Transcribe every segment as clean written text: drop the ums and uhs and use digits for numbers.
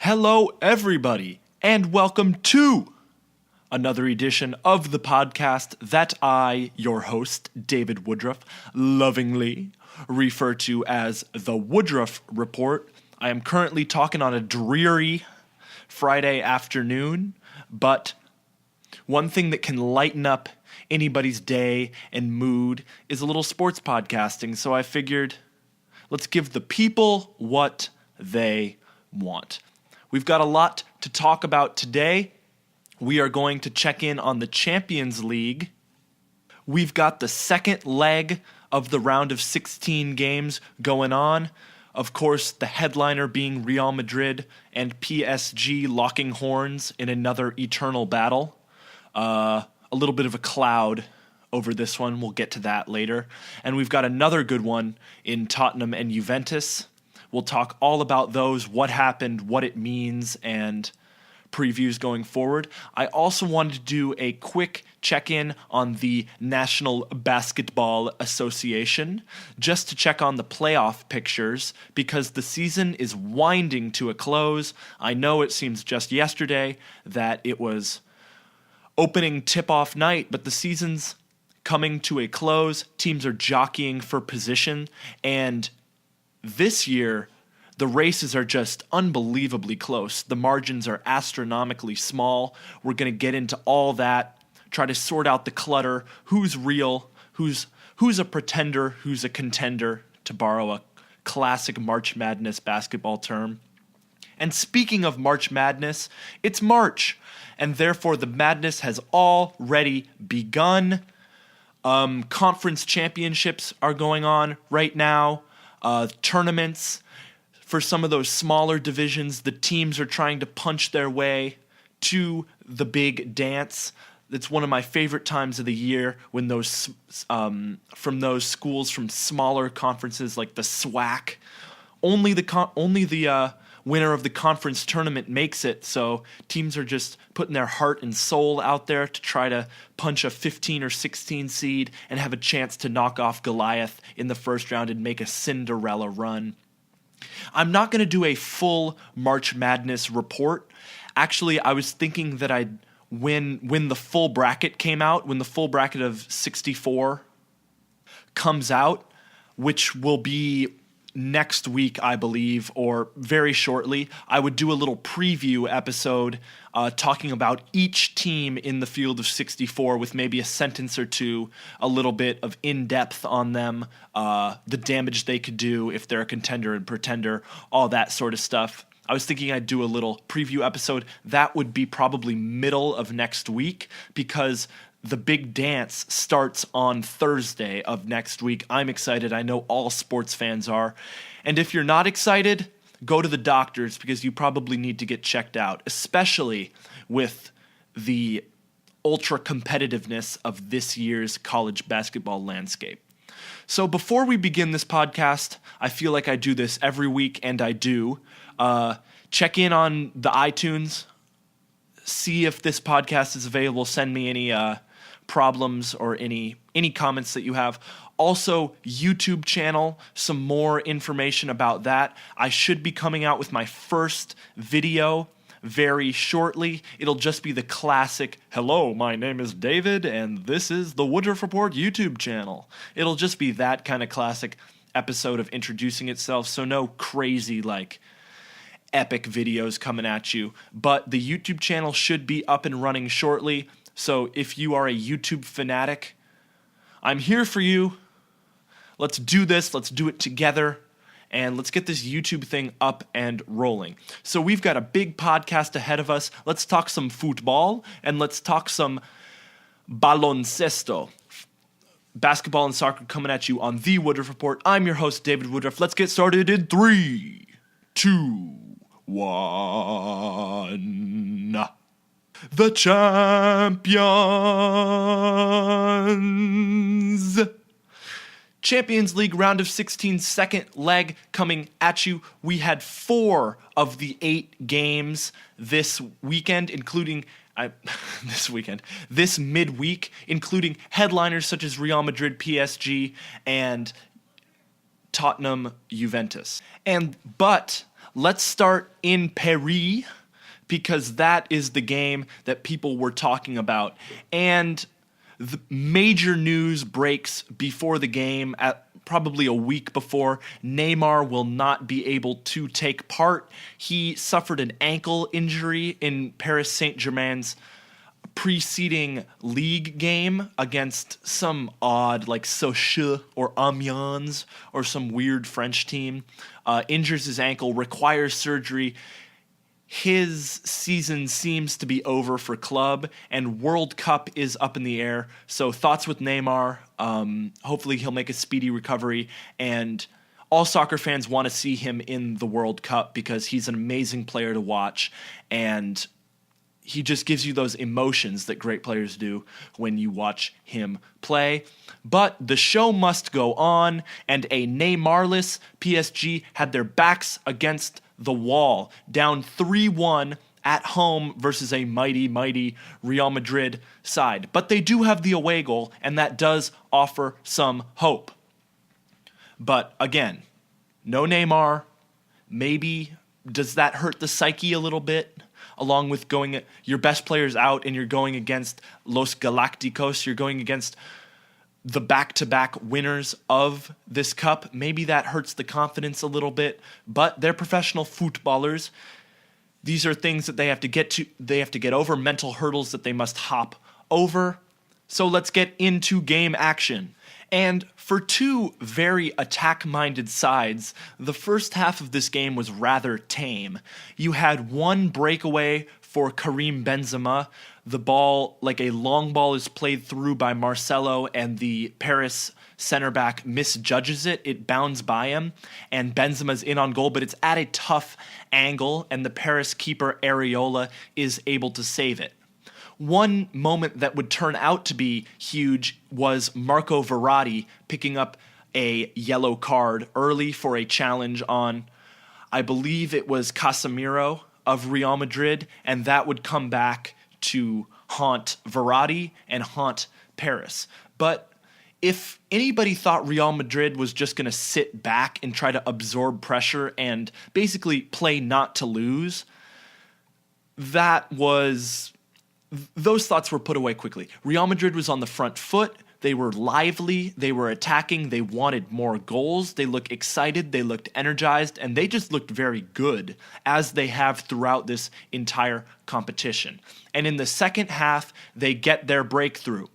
Hello, everybody, and welcome to another edition of the podcast that I, your host, David Woodruff, lovingly refer to as the Woodruff Report. I am currently talking on a dreary Friday afternoon, but one thing that can lighten up anybody's day and mood is a little sports podcasting, so I figured let's give the people what they want. We've got a lot to talk about today. We are going to check in on the Champions League. We've got the second leg of the round of 16 games going on. Of course, the headliner being Real Madrid and PSG locking horns in another eternal battle. A little bit of a cloud over this one. We'll get to that later. And we've got another good one in Tottenham and Juventus. We'll talk all about those, what happened, what it means, and previews going forward. I also wanted to do a quick check-in on the National Basketball Association, just to check on the playoff pictures, because the season is winding to a close. I know it seems just yesterday that it was opening tip-off night, but the season's coming to a close. Teams are jockeying for position, and this year, the races are just unbelievably close. The margins are astronomically small. We're going to get into all that, try to sort out the clutter, who's real, who's a pretender, who's a contender, to borrow a classic March Madness basketball term. And speaking of March Madness, it's March, and therefore the madness has already begun. Conference championships are going on right now. Tournaments for some of those smaller divisions. The teams are trying to punch their way to the big dance. It's one of my favorite times of the year when those from those schools from smaller conferences like the SWAC, only the winner of the conference tournament makes it. So teams are just putting their heart and soul out there to try to punch a 15 or 16 seed and have a chance to knock off Goliath in the first round and make a Cinderella run. I'm not going to do a full March Madness report. Actually, I was thinking that when the full bracket came out, when the full bracket of 64 comes out, which will be next week, I believe, or very shortly, I would do a little preview episode talking about each team in the field of 64 with maybe a sentence or two, a little bit of in-depth on them, the damage they could do if they're a contender and pretender, all that sort of stuff. I was thinking I'd do a little preview episode. That would be probably middle of next week because the big dance starts on Thursday of next week. I'm excited. I know all sports fans are. And if you're not excited, go to the doctors because you probably need to get checked out, especially with the ultra competitiveness of this year's college basketball landscape. So before we begin this podcast, I feel like I do this every week, and I do. Check in on the iTunes. See if this podcast is available. Send me any problems or any comments that you have. Also, YouTube channel, some more information about that. I should be coming out with my first video very shortly. It'll just be the classic, hello, my name is David, and this is the Woodruff Report YouTube channel. It'll just be that kind of classic episode of introducing itself, so no crazy, epic videos coming at you. But the YouTube channel should be up and running shortly. So if you are a YouTube fanatic, I'm here for you. Let's do this. Let's do it together. And let's get this YouTube thing up and rolling. So we've got a big podcast ahead of us. Let's talk some football and let's talk some baloncesto. Basketball and soccer coming at you on the Woodruff Report. I'm your host, David Woodruff. Let's get started in 3, 2, 1... The champions! Champions League round of 16 second leg coming at you. We had 4 of the 8 games this weekend, including this midweek, including headliners such as Real Madrid, PSG, and Tottenham, Juventus. But let's start in Paris, because that is the game that people were talking about. And the major news breaks before the game, at probably a week before. Neymar will not be able to take part. He suffered an ankle injury in Paris Saint-Germain's preceding league game against some odd, like Sochaux or Amiens or some weird French team. Injures his ankle, requires surgery. His season seems to be over for club, and World Cup is up in the air. So thoughts with Neymar. Hopefully he'll make a speedy recovery, and all soccer fans want to see him in the World Cup because he's an amazing player to watch, and he just gives you those emotions that great players do when you watch him play. But the show must go on, and a Neymarless PSG had their backs against the wall, down 3-1 at home versus a mighty, mighty Real Madrid side. But they do have the away goal, and that does offer some hope. But again, no Neymar. Maybe does that hurt the psyche a little bit? Along with going, your best players out and you're going against Los Galacticos, you're going against the back-to-back winners of this cup. Maybe that hurts the confidence a little bit, but they're professional footballers. These are things that they have to get to. They have to get over, mental hurdles that they must hop over. So let's get into game action. And for two very attack-minded sides, the first half of this game was rather tame. You had one breakaway for Karim Benzema. The ball, like a long ball, is played through by Marcelo, and the Paris center back misjudges it. It bounds by him, and Benzema's in on goal, but it's at a tough angle, and the Paris keeper, Areola, is able to save it. One moment that would turn out to be huge was Marco Verratti picking up a yellow card early for a challenge on, I believe it was Casemiro of Real Madrid, and that would come back to haunt Verratti and haunt Paris. But if anybody thought Real Madrid was just going to sit back and try to absorb pressure and basically play not to lose, those thoughts were put away quickly. Real Madrid was on the front foot. They were lively. They were attacking. They wanted more goals. They looked excited. They looked energized. And they just looked very good, as they have throughout this entire competition. And in the second half, they get their breakthrough.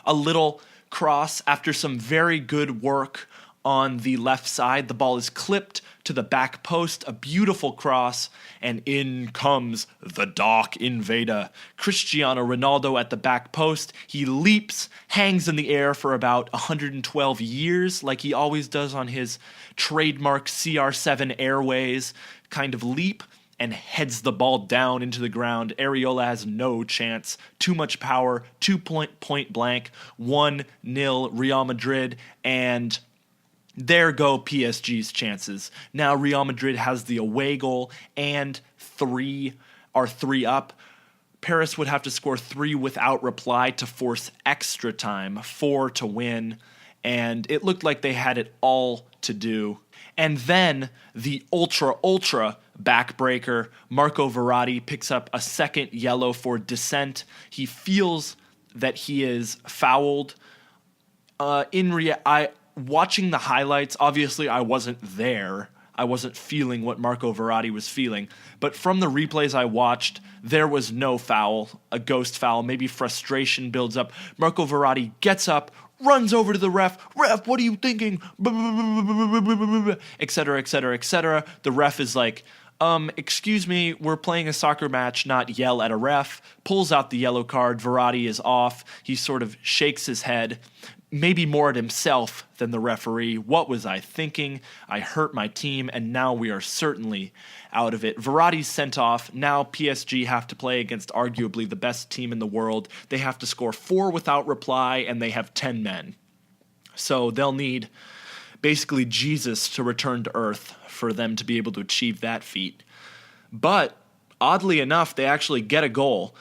A little cross after some very good work on the left side. The ball is clipped to the back post, a beautiful cross, and in comes the Dark Invader, Cristiano Ronaldo at the back post. He leaps, hangs in the air for about 112 years, like he always does on his trademark CR7 Airways kind of leap, and heads the ball down into the ground. Areola has no chance. Too much power, point blank, 1-0 Real Madrid, and there go PSG's chances. Now Real Madrid has the away goal and three up. Paris would have to score 3 without reply to force extra time, 4 to win, and it looked like they had it all to do. And then the ultra backbreaker, Marco Verratti, picks up a second yellow for dissent. He feels that he is fouled. Watching the highlights, obviously I wasn't there. I wasn't feeling what Marco Verratti was feeling. But from the replays I watched, there was no foul, a ghost foul. Maybe frustration builds up. Marco Verratti gets up, runs over to the ref. Ref, what are you thinking? Etc., etc., etc. The ref is like, excuse me, we're playing a soccer match, not yell at a ref. Pulls out the yellow card. Verratti is off. He sort of shakes his head, maybe more at himself than the referee. What was I thinking? I hurt my team, and now we are certainly out of it. Verratti's sent off. Now PSG have to play against arguably the best team in the world. They have to score 4 without reply, and they have 10 men. So they'll need basically Jesus to return to earth for them to be able to achieve that feat. But oddly enough, they actually get a goal.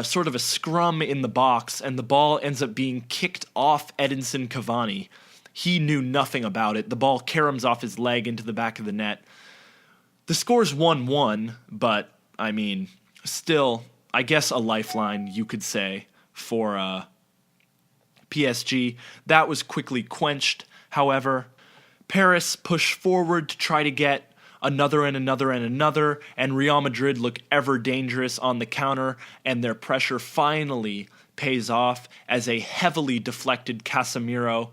Sort of a scrum in the box, and the ball ends up being kicked off Edinson Cavani. He knew nothing about it. The ball caroms off his leg into the back of the net. The score's 1-1, but, I mean, still, I guess a lifeline, you could say, for PSG. That was quickly quenched, however. Paris pushed forward to try to get another and another and another, and Real Madrid look ever dangerous on the counter, and their pressure finally pays off as a heavily deflected Casemiro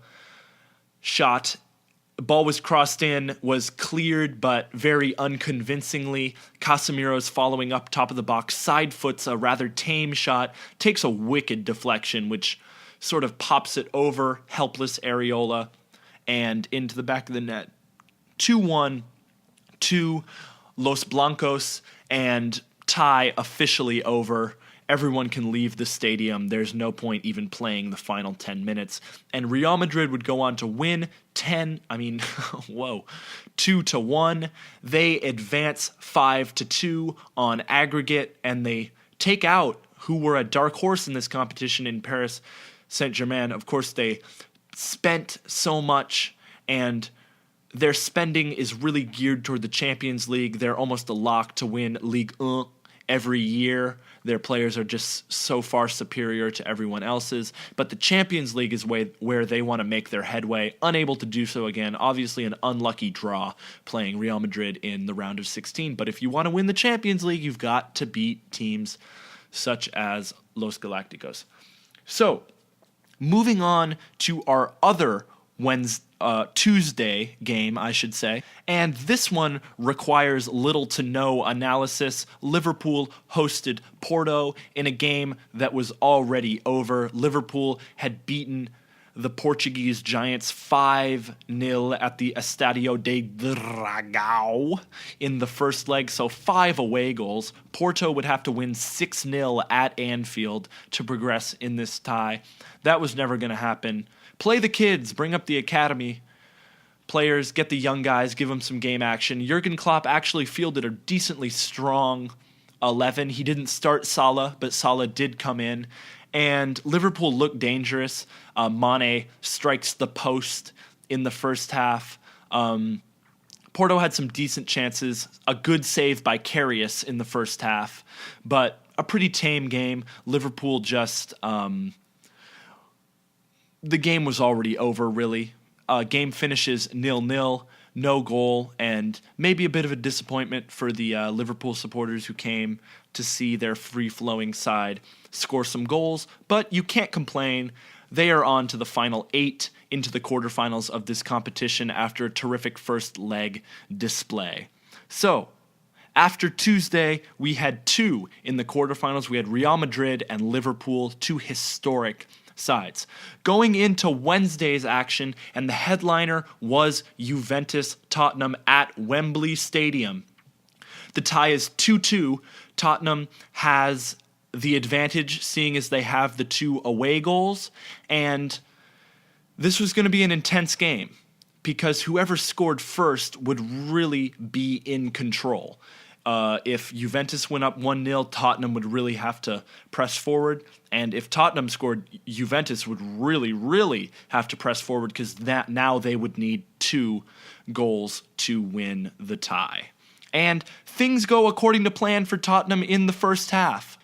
shot. The ball was crossed in, was cleared, but very unconvincingly. Casemiro's following up top of the box, side foots a rather tame shot, takes a wicked deflection, which sort of pops it over helpless Areola and into the back of the net. 2-1 to Los Blancos, and tie officially over. Everyone can leave the stadium. There's no point even playing the final 10 minutes. And Real Madrid would go on to win 2-1. They advance 5-2 on aggregate, and they take out who were a dark horse in this competition in Paris Saint-Germain. Of course, they spent so much, and their spending is really geared toward the Champions League. They're almost a lock to win Ligue 1 every year. Their players are just so far superior to everyone else's. But the Champions League is where they want to make their headway. Unable to do so again. Obviously an unlucky draw playing Real Madrid in the round of 16. But if you want to win the Champions League, you've got to beat teams such as Los Galacticos. So, moving on to our other Tuesday game, I should say. And this one requires little to no analysis. Liverpool hosted Porto in a game that was already over. Liverpool had beaten the Portuguese Giants 5-0 at the Estadio de Dragão in the first leg, so 5 away goals. Porto would have to win 6-0 at Anfield to progress in this tie. That was never going to happen. Play the kids, bring up the academy players, get the young guys, give them some game action. Jurgen Klopp actually fielded a decently strong 11. He didn't start Salah, but Salah did come in. And Liverpool looked dangerous. Mane strikes the post in the first half. Porto had some decent chances. A good save by Karius in the first half. But a pretty tame game. Liverpool just... the game was already over, really. Game finishes 0-0, no goal, and maybe a bit of a disappointment for the Liverpool supporters who came to see their free-flowing side score some goals, but you can't complain. They are on to the final 8 into the quarterfinals of this competition after a terrific first leg display. So, after Tuesday, we had 2 in the quarterfinals. We had Real Madrid and Liverpool, 2 historic sides. Going into Wednesday's action, and the headliner was Juventus-Tottenham at Wembley Stadium. The tie is 2-2. Tottenham has the advantage, seeing as they have the 2 away goals, and this was going to be an intense game because whoever scored first would really be in control. If Juventus went up 1-0, Tottenham would really have to press forward. And if Tottenham scored, Juventus would really, really have to press forward because now they would need 2 goals to win the tie. And things go according to plan for Tottenham in the first half.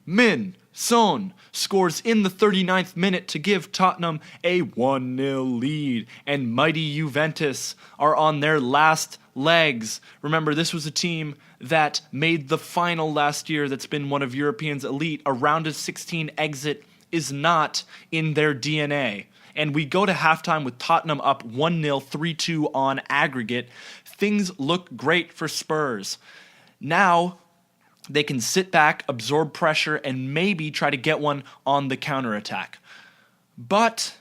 Min Son scores in the 39th minute to give Tottenham a 1-0 lead, and mighty Juventus are on their last legs. Remember, this was a team that made the final last year that's been one of Europeans' elite. A round of 16 exit is not in their DNA. And we go to halftime with Tottenham up 1-0, 3-2 on aggregate. Things look great for Spurs. Now, they can sit back, absorb pressure, and maybe try to get one on the counterattack. But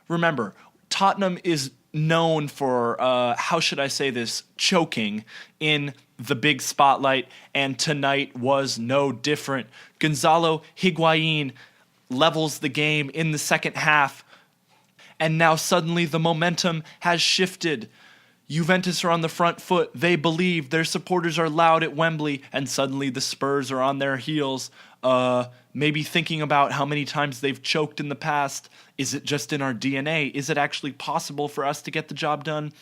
remember, Tottenham is known for, choking in the big spotlight, and tonight was no different. Gonzalo Higuain levels the game in the second half, and now suddenly the momentum has shifted. Juventus are on the front foot. They believe. Their supporters are loud at Wembley, and suddenly the Spurs are on their heels, maybe thinking about how many times they've choked in the past. Is it just in our DNA? Is it actually possible for us to get the job done?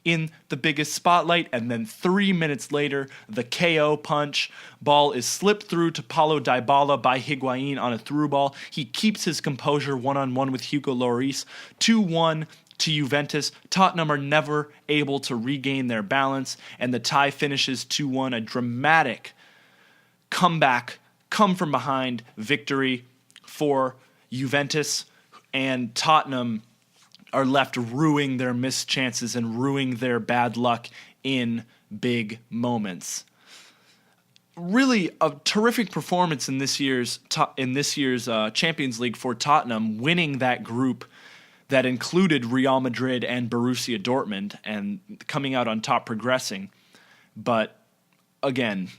in the biggest spotlight, and then 3 minutes later, the KO punch. Ball is slipped through to Paulo Dybala by Higuain on a through ball. He keeps his composure one-on-one with Hugo Lloris. 2-1 to Juventus. Tottenham are never able to regain their balance, and the tie finishes 2-1, a dramatic comeback, come from behind victory for Juventus, and Tottenham are left ruining their missed chances and ruining their bad luck in big moments. Really a terrific performance in this year's Champions League for Tottenham, winning that group that included Real Madrid and Borussia Dortmund and coming out on top, progressing. But again,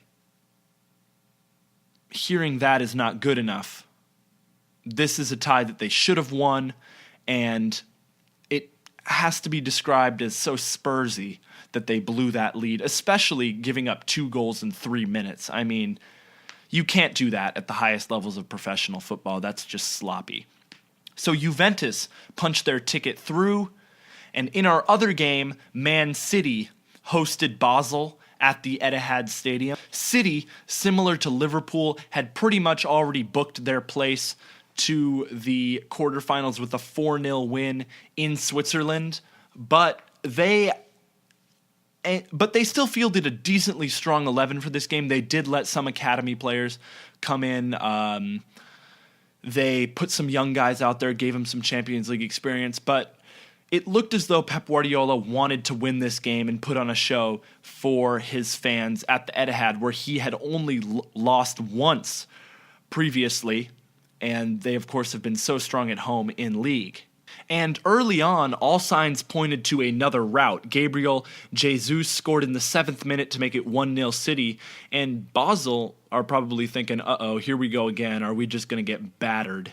hearing that is not good enough. This is a tie that they should have won, and it has to be described as so Spursy that they blew that lead, especially giving up 2 goals in 3 minutes. I mean, you can't do that at the highest levels of professional football. That's just sloppy. So Juventus punched their ticket through, and in our other game, Man City hosted Basel at the Etihad Stadium. City, similar to Liverpool, had pretty much already booked their place to the quarterfinals with a 4-0 win in Switzerland, but they still fielded a decently strong 11 for this game. They did let some academy players come in. They put some young guys out there, gave them some Champions League experience, but it looked as though Pep Guardiola wanted to win this game and put on a show for his fans at the Etihad, where he had only lost once previously, and they, of course, have been so strong at home in league. And early on, all signs pointed to another rout. Gabriel Jesus scored in the 7th minute to make it 1-0 City, and Basel are probably thinking, uh-oh, here we go again. Are we just going to get battered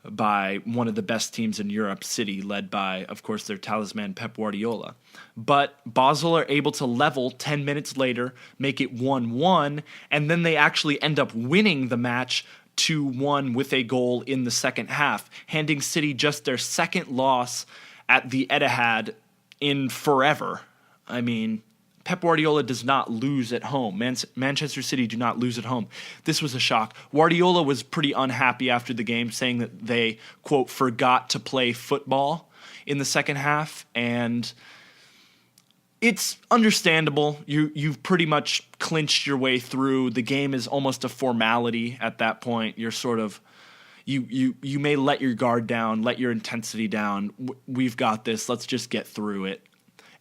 by one of the best teams in Europe, City, led by, of course, their talisman Pep Guardiola? But Basel are able to level 10 minutes later, make it 1-1, and then they actually end up winning the match 2-1 with a goal in the second half, handing City just their second loss at the Etihad in forever. I mean, Pep Guardiola does not lose at home. Manchester City do not lose at home. This was a shock. Guardiola was pretty unhappy after the game, saying that they, quote, forgot to play football in the second half, and it's understandable. You've pretty much clinched your way through. The game is almost a formality at that point. You're sort of you may let your guard down, let your intensity down. We've got this. Let's just get through it.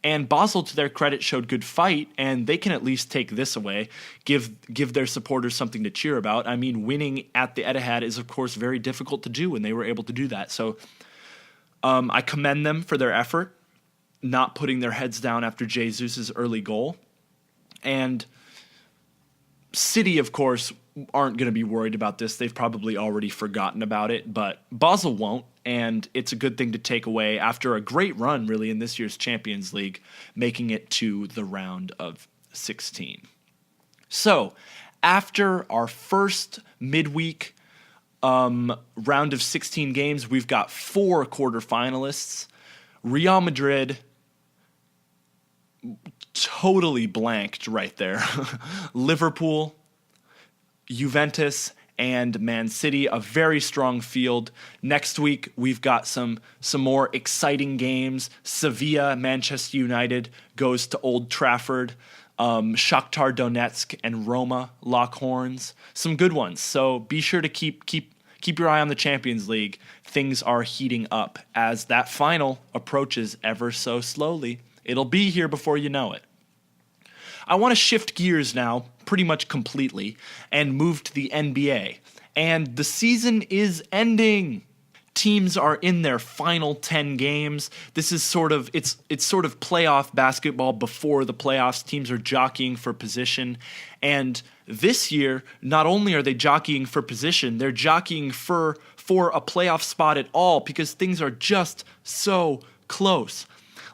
And Basel, to their credit, showed good fight, and they can at least take this away, give their supporters something to cheer about. I mean, winning at the Etihad is, of course, very difficult to do, and they were able to do that. So I commend them for their effort, not putting their heads down after Jesus' early goal. And City, of course, aren't going to be worried about this. They've probably already forgotten about it, but Basel won't, and it's a good thing to take away after a great run, really, in this year's Champions League, making it to the round of 16. So, after our first midweek round of 16 games, we've got 4 quarterfinalists. Real Madrid totally blanked right there. Liverpool, Juventus, and Man City, a very strong field. Next week, we've got some more exciting games. Sevilla, Manchester United goes to Old Trafford. Shakhtar Donetsk and Roma lock horns. Some good ones. So be sure to keep your eye on the Champions League. Things are heating up as that final approaches ever so slowly. It'll be here before you know it. I want to shift gears now, pretty much completely, and move to the NBA. And the season is ending. Teams are in their final 10 games. This is it's sort of playoff basketball before the playoffs. Teams are jockeying for position. And this year, not only are they jockeying for position, they're jockeying for a playoff spot at all, because things are just so close.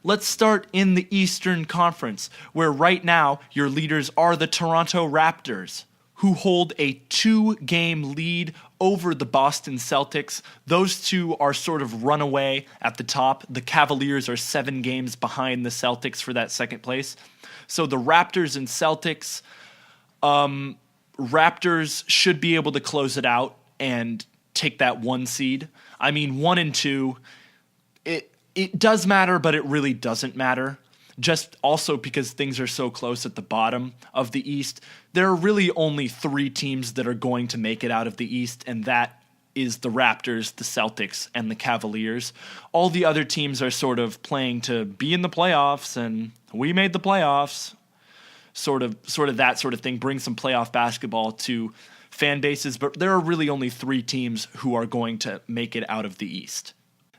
Let's start in the Eastern Conference, where right now your leaders are the Toronto Raptors, who hold a 2-game lead over the Boston Celtics. Those two are sort of runaway at the top. The Cavaliers are 7 games behind the Celtics for that second place. So the Raptors and Celtics, Raptors should be able to close it out and take that 1 seed. I mean, 1 and 2, it does matter, but it really doesn't matter. Just also because things are so close at the bottom of the East, there are really only 3 teams that are going to make it out of the East, and that is the Raptors, the Celtics, and the Cavaliers. All the other teams are sort of playing to be in the playoffs, and we made the playoffs. Sort of that sort of thing. Bring some playoff basketball to fan bases, but there are really only 3 teams who are going to make it out of the East.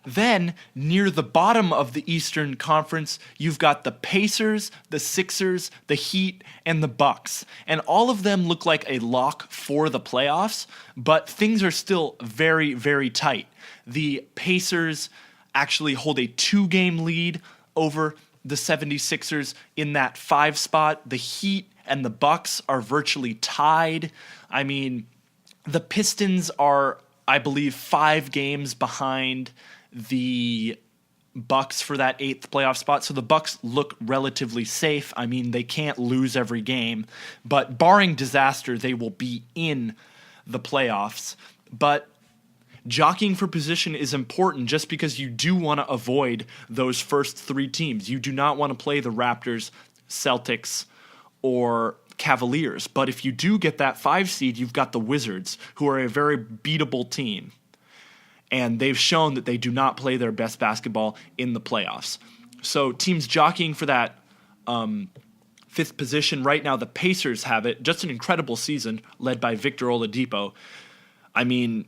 Then, near the bottom of the Eastern Conference, you've got the Pacers, the Sixers, the Heat, and the Bucks. And all of them look like a lock for the playoffs, but things are still very, very tight. The Pacers actually hold a 2-game lead over the 76ers in that 5 spot. The Heat and the Bucks are virtually tied. I mean, the Pistons are, I believe, 5 games behind the Bucks for that 8th playoff spot. So the Bucks look relatively safe. I mean, they can't lose every game, but barring disaster, they will be in the playoffs. But jockeying for position is important just because you do want to avoid those first 3 teams. You do not want to play the Raptors, Celtics, or Cavaliers. But if you do get that 5 seed, you've got the Wizards, who are a very beatable team. And they've shown that they do not play their best basketball in the playoffs. So teams jockeying for that 5th position. Right now, the Pacers have it. Just an incredible season led by Victor Oladipo. I mean,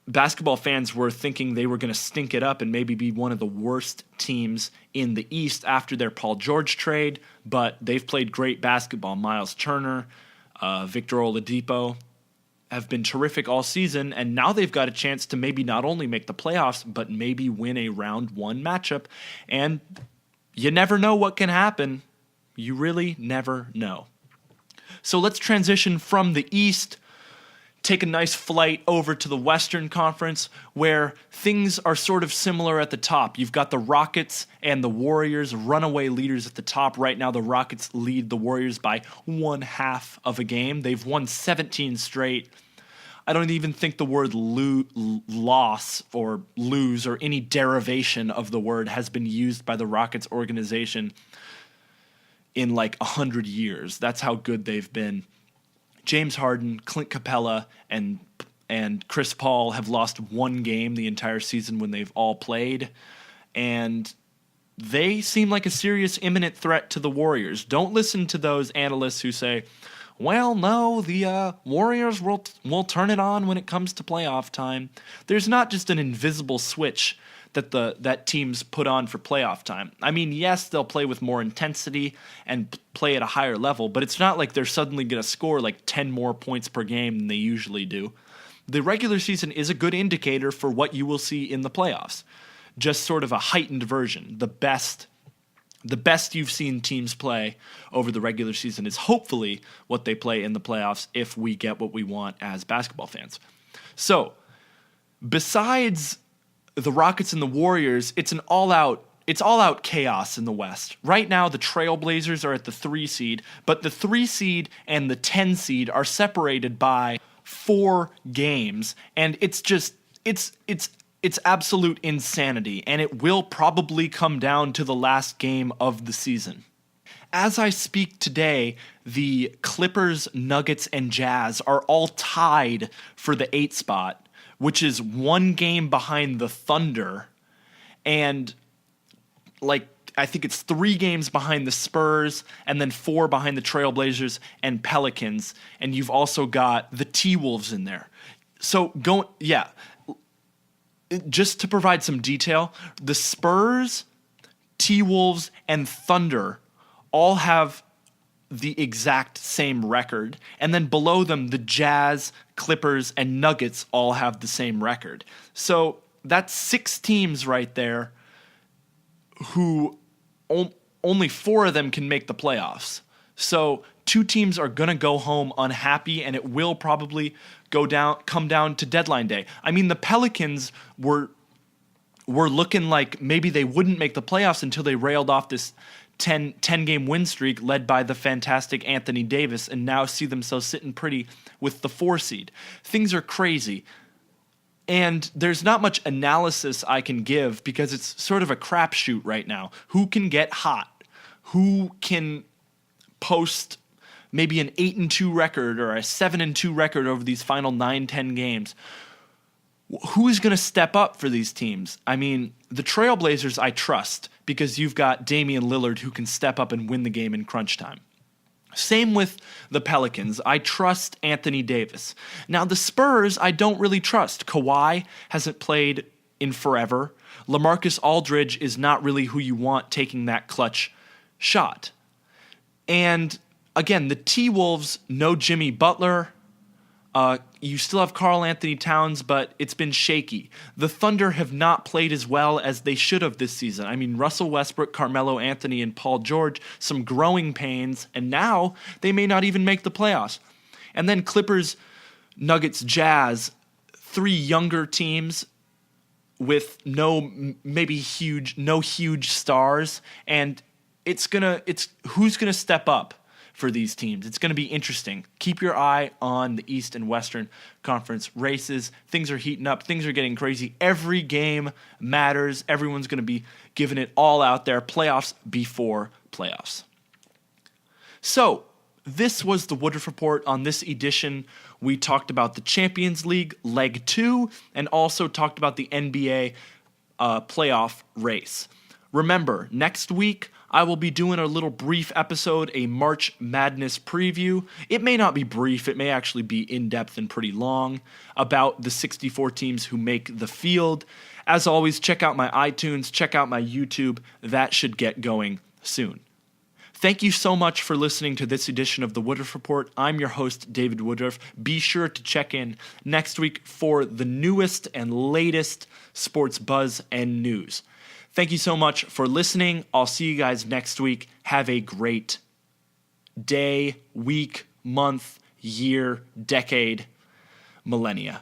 basketball fans were thinking they were going to stink it up and maybe be one of the worst teams in the East after their Paul George trade, but they've played great basketball. Miles Turner, Victor Oladipo have been terrific all season, and now they've got a chance to maybe not only make the playoffs, but maybe win a round 1 matchup. And you never know what can happen. You really never know. So let's transition from the East, take a nice flight over to the Western Conference, where things are sort of similar at the top. You've got the Rockets and the Warriors, runaway leaders at the top. Right now, the Rockets lead the Warriors by 1/2 of a game. They've won 17 straight. I don't even think the word loss or lose or any derivation of the word has been used by the Rockets organization in like 100 years. That's how good they've been. James Harden, Clint Capella, and Chris Paul have lost 1 game the entire season when they've all played, and they seem like a serious imminent threat to the Warriors. Don't listen to those analysts who say, well, no, the Warriors will turn it on when it comes to playoff time. There's not just an invisible switch that teams put on for playoff time. I mean, yes, they'll play with more intensity and play at a higher level, but it's not like they're suddenly going to score like 10 more points per game than they usually do. The regular season is a good indicator for what you will see in the playoffs. Just sort of a heightened version. The best you've seen teams play over the regular season is hopefully what they play in the playoffs if we get what we want as basketball fans. So, besides the Rockets and the Warriors, it's all out chaos in the West. Right now, the Trailblazers are at the 3 seed, but the 3 seed and the 10 seed are separated by 4 games, and it's absolute insanity, and it will probably come down to the last game of the season. As I speak today, the Clippers, Nuggets, and Jazz are all tied for the 8 spot, which is 1 game behind the Thunder, and I think it's 3 games behind the Spurs, and then 4 behind the Trailblazers and Pelicans, and you've also got the T-Wolves in there. So just to provide some detail, the Spurs, T-Wolves, and Thunder all have the exact same record. And then below them, the Jazz, Clippers, and Nuggets all have the same record. So that's 6 teams right there who only 4 of them can make the playoffs. So two teams are going to go home unhappy, and it will probably come down to deadline day. I mean, the Pelicans were looking like maybe they wouldn't make the playoffs until they railed off this 10-game win streak led by the fantastic Anthony Davis, and now see themselves sitting pretty with the 4 seed. Things are crazy. And there's not much analysis I can give because it's sort of a crapshoot right now. Who can get hot? Who can post maybe an 8-2 record or a 7-2 record over these final 9-10 games? Who's going to step up for these teams? I mean, the Trailblazers I trust because you've got Damian Lillard who can step up and win the game in crunch time. Same with the Pelicans. I trust Anthony Davis. Now, the Spurs, I don't really trust. Kawhi hasn't played in forever. LaMarcus Aldridge is not really who you want taking that clutch shot. And again, the T-Wolves, no Jimmy Butler. You still have Karl Anthony Towns, but it's been shaky. The Thunder have not played as well as they should have this season. I mean, Russell Westbrook, Carmelo Anthony, and Paul George, some growing pains, and now they may not even make the playoffs. And then Clippers, Nuggets, Jazz, 3 younger teams with no huge stars, and who's gonna step up for these teams. It's going to be interesting. Keep your eye on the East and Western Conference races. Things are heating up. Things are getting crazy. Every game matters. Everyone's going to be giving it all out there. Playoffs before playoffs. So, this was the Woodruff Report. On this edition, we talked about the Champions League Leg 2 and also talked about the NBA playoff race. Remember, next week, I will be doing a little brief episode, a March Madness preview. It may not be brief, it may actually be in-depth and pretty long, about the 64 teams who make the field. As always, check out my iTunes, check out my YouTube. That should get going soon. Thank you so much for listening to this edition of the Woodruff Report. I'm your host, David Woodruff. Be sure to check in next week for the newest and latest sports buzz and news. Thank you so much for listening. I'll see you guys next week. Have a great day, week, month, year, decade, millennia.